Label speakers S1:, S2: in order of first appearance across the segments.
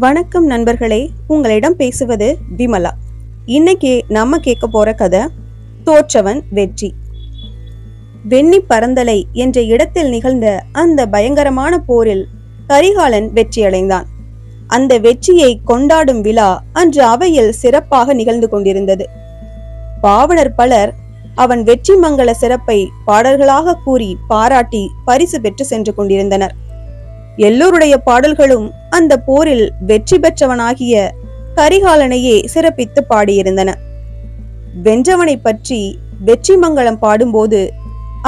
S1: வணக்கம் நண்பர்களே, உங்களிடம் பேசுவது விமலா. இன்னைக்கு நம்ம கேட்க போற கதை தோற்றவன் வெற்றி. வெண்ணி பரந்தலை என்ற இடத்தில் நிகழ்ந்த அந்த பயங்கரமான போரில் கரிகாலன் வெற்றியடைந்தான். அந்த வெற்றியை கொண்டாடும் விழா அன்று அவையில் சிறப்பாக நிகழ்ந்து கொண்டிருந்தது. பாவலர் பலர் அவன் வெற்றி மங்கள சிறப்பை பாடல்களாக கூறி பாராட்டி பரிசு பெற்று சென்று கொண்டிருந்தனர். எல்லோருடைய பாடல்களும் அந்த போரில் வெற்றி பெற்றவனாகிய கரிகாலனையே சிறப்பித்து பாடியிருந்தன. வென்றவனை பற்றி வெற்றி மங்களம் பாடும்போது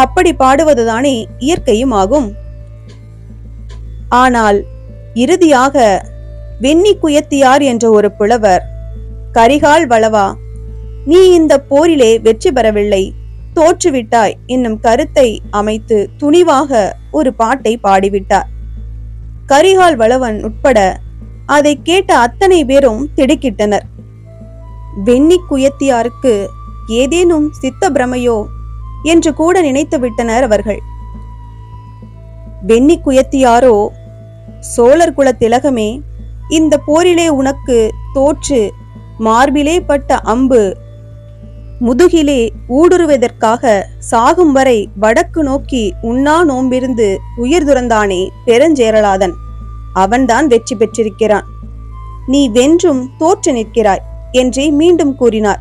S1: அப்படி பாடுவதுதானே இயற்கையும் ஆகும். ஆனால் இறுதியாக வெண்ணி குயத்தியார் என்ற ஒரு புலவர், கரிகால் வளவா, நீ இந்த போரிலே வெற்றி பெறவில்லை, தோற்றுவிட்டாய் என்னும் கருத்தை அமைத்து துணிவாக ஒரு பாட்டை பாடிவிட்டார். கரிகால் வளவன் உட்பட அதை கேட்ட அத்தனை பேரும் திடுக்கிட்டனர். வெண்ணி குயத்தியாருக்கு ஏதேனும் சித்த பிரமையோ என்று கூட நினைத்து விட்டனர் அவர்கள். வெண்ணி குயத்தியாரோ, சோழர் குல திலகமே, இந்த போரிலே உனக்கு தோற்று மார்பிலே பட்ட அம்பு முதுகிலே ஊடுருவதற்காக சாகும் வரை வடக்கு நோக்கி உண்ணா நோம்பிருந்து உயிர் துறந்தானே பெருஞ்சேரலாதன், அவன்தான் வெற்றி பெற்றிருக்கிறான். நீ வென்றும் தோற்று நிற்கிறாய் என்றே மீண்டும் கூறினார்.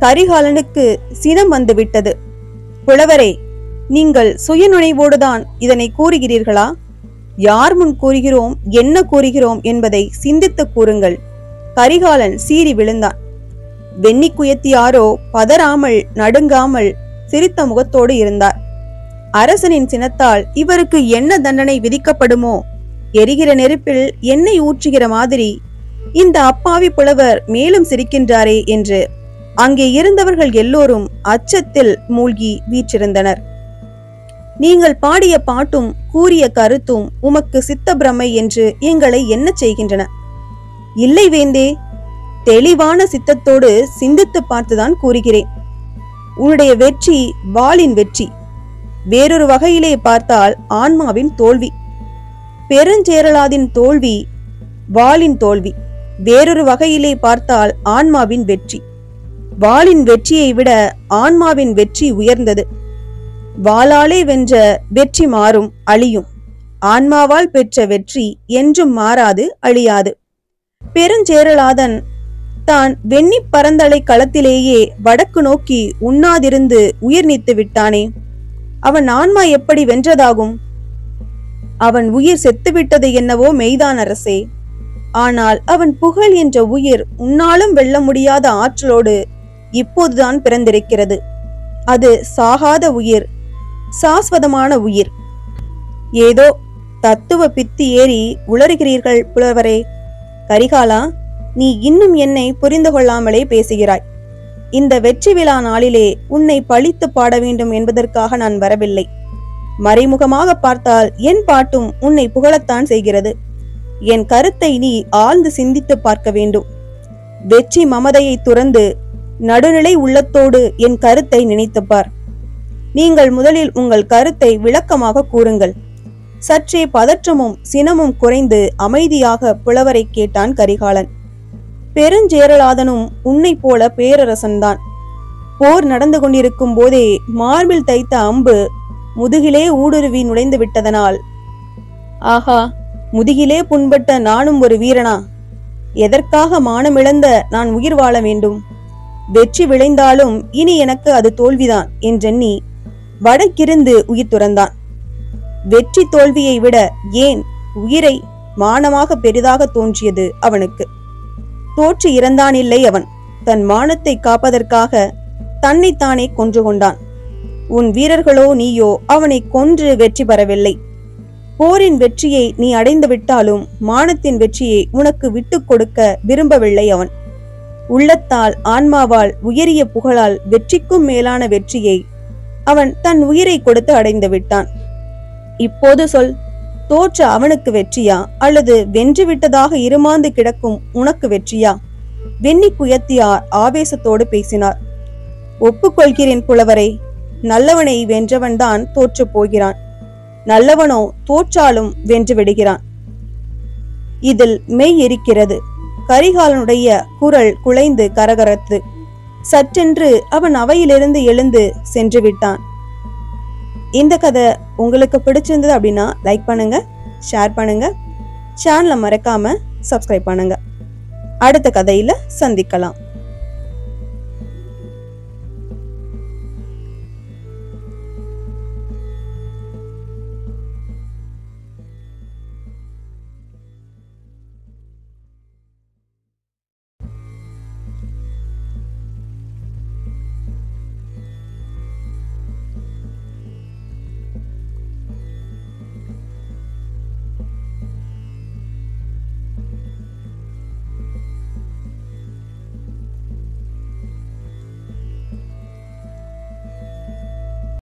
S1: கரிகாலனுக்கு சினம் வந்துவிட்டது. புலவரே, நீங்கள் சுயநுழைவோடுதான் இதனை கூறுகிறீர்களா? யார் முன் கூறுகிறோம், என்ன கூறுகிறோம் என்பதை சிந்தித்து கூறுங்கள். கரிகாலன் சீறி விழுந்தான். வெண்ணி குயத்தியாரோ பதறாமல் நடுங்காமல் சிரித்த முகத்தோடு இருந்தார். அரசனின் சினத்தால் இவருக்கு என்ன தண்டனை விதிக்கப்படுமோ, எரிகிற நெருப்பில் எண்ணெய் ஊற்றுகிற மாதிரி இந்த அப்பாவி புலவர் மேலும் சிரிக்கின்றாரே என்று அங்கே இருந்தவர்கள் எல்லோரும் அச்சத்தில் மூழ்கி வீற்றிருந்தனர். நீங்கள் பாடிய பாட்டும் கூறிய கருத்தும் உமக்கு சித்த பிரமை என்று எங்களை என்ன செய்கின்றன? இல்லை வேந்தே, தெளிவான சித்தத்தோடு சிந்தித்து பார்த்துதான் கூறுகிறேன். உன்னுடைய வெற்றி வாளின் வெற்றி, வேறொரு வகையிலே பார்த்தால் ஆன்மாவின் தோல்வி. பெருஞ்சேரலாதின் தோல்வி வாளின் தோல்வி, வேறொரு வகையிலே பார்த்தால் ஆன்மாவின் வெற்றி. வாளின் வெற்றியை விட ஆன்மாவின் வெற்றி உயர்ந்தது. வாளாலே வென்ற வெற்றி மாறும், அழியும். ஆன்மாவால் பெற்ற வெற்றி என்றும் மாறாது, அழியாது. பெருஞ்சேரலாதன் தான் வெண்ணி பரந்தலை களத்திலேயே வடக்கு நோக்கி உண்ணாதிருந்து உயிர் நீத்து விட்டானே, அவன் ஆன்மா எப்படி வென்றதாகும்? அவன் உயிர் செத்துவிட்டது என்னவோ மெய்தான் அரசே. ஆனால் அவன் புகழ் என்ற உயிர் உன்னாலும் வெல்ல முடியாத ஆற்றலோடு இப்போதுதான் பிறந்திருக்கிறது. அது சாகாத உயிர், சாஸ்வதமான உயிர். ஏதோ தத்துவ பித்தி ஏறி உளறுகிறீர்கள் புலவரே. கரிகாலா, நீ இன்னும் என்னை புரிந்து கொள்ளாமலே பேசுகிறாய். இந்த வெற்றி விழா நாளிலே உன்னை பழித்து பாட வேண்டும் என்பதற்காக நான் வரவில்லை. மறைமுகமாக பார்த்தால் என் பாட்டும் உன்னை புகழத்தான் செய்கிறது. என் கருத்தை நீ ஆழ்ந்து சிந்தித்து பார்க்க வேண்டும். வெற்றி மமதையை துறந்து நடுநிலை உள்ளத்தோடு என் கருத்தை நினைத்துப்பார். நீங்கள் முதலில் உங்கள் கருத்தை விளக்கமாக கூறுங்கள். சற்றே பதற்றமும் சினமும் குறைந்து அமைதியாக புலவரை கேட்டான் கரிகாலன். பெருஞ்சேரலாதனும் உன்னை போல பேரரசன்தான். போர் நடந்து கொண்டிருக்கும் போதே மார்பில் தைத்த அம்பு முதுகிலே ஊடுருவி நுழைந்து விட்டதனால், ஆஹா, முதுகிலே புண்பட்ட நானும் ஒரு வீரனா? எதற்காக மானமிழந்த நான் உயிர் வாழ வேண்டும்? வெற்றி விளைந்தாலும் இனி எனக்கு அது தோல்விதான் என்றெண்ணி வடக்கிருந்து உயிர் துறந்தான். வெற்றி தோல்வியை விட ஏன் உயிரை மானமாக பெரிதாக தோன்றியது அவனுக்கு. தோற்று இறந்தான் இல்லை அவன். தன் மானத்தை காப்பதற்காக தன்னைத்தானே கொன்று கொண்டான். உன் வீரர்களோ நீயோ அவனை கொன்று வெற்றி பெறவில்லை. போரின் வெற்றியை நீ அடைந்து விட்டாலும் மானத்தின் வெற்றியை உனக்கு விட்டு கொடுக்க விரும்பவில்லை அவன். உள்ளத்தால் ஆன்மாவால் உயரிய புகழால் வெற்றிக்கும் மேலான வெற்றியை அவன் தன் உயிரை கொடுத்து அடைந்து விட்டான். இப்போது சொல், தோற்ற அவனுக்கு வெற்றியா, அல்லது வென்று விட்டதாக இருமாந்து கிடக்கும் உனக்கு வெற்றியா? வெண்ணி குயத்தியார் ஆவேசத்தோடு பேசினார். ஒப்புக்கொள்கிறேன் புலவரை, நல்லவனை வென்றவன்தான் தோற்று போகிறான். நல்லவனோ தோற்றாலும் வென்று விடுகிறான். இதில் மெய் இருக்கிறது. கரிகாலனுடைய குரல் குலைந்து கரகரத்து. சற்றென்று அவன் அவையிலிருந்து எழுந்து சென்று விட்டான். இந்த கதை உங்களுக்கு பிடிச்சிருந்தது அப்படின்னா லைக் பண்ணுங்க, ஷேர் பண்ணுங்க, சேனலை மறக்காம சப்ஸ்கிரைப் பண்ணுங்க. அடுத்த கதையில சந்திக்கலாம்.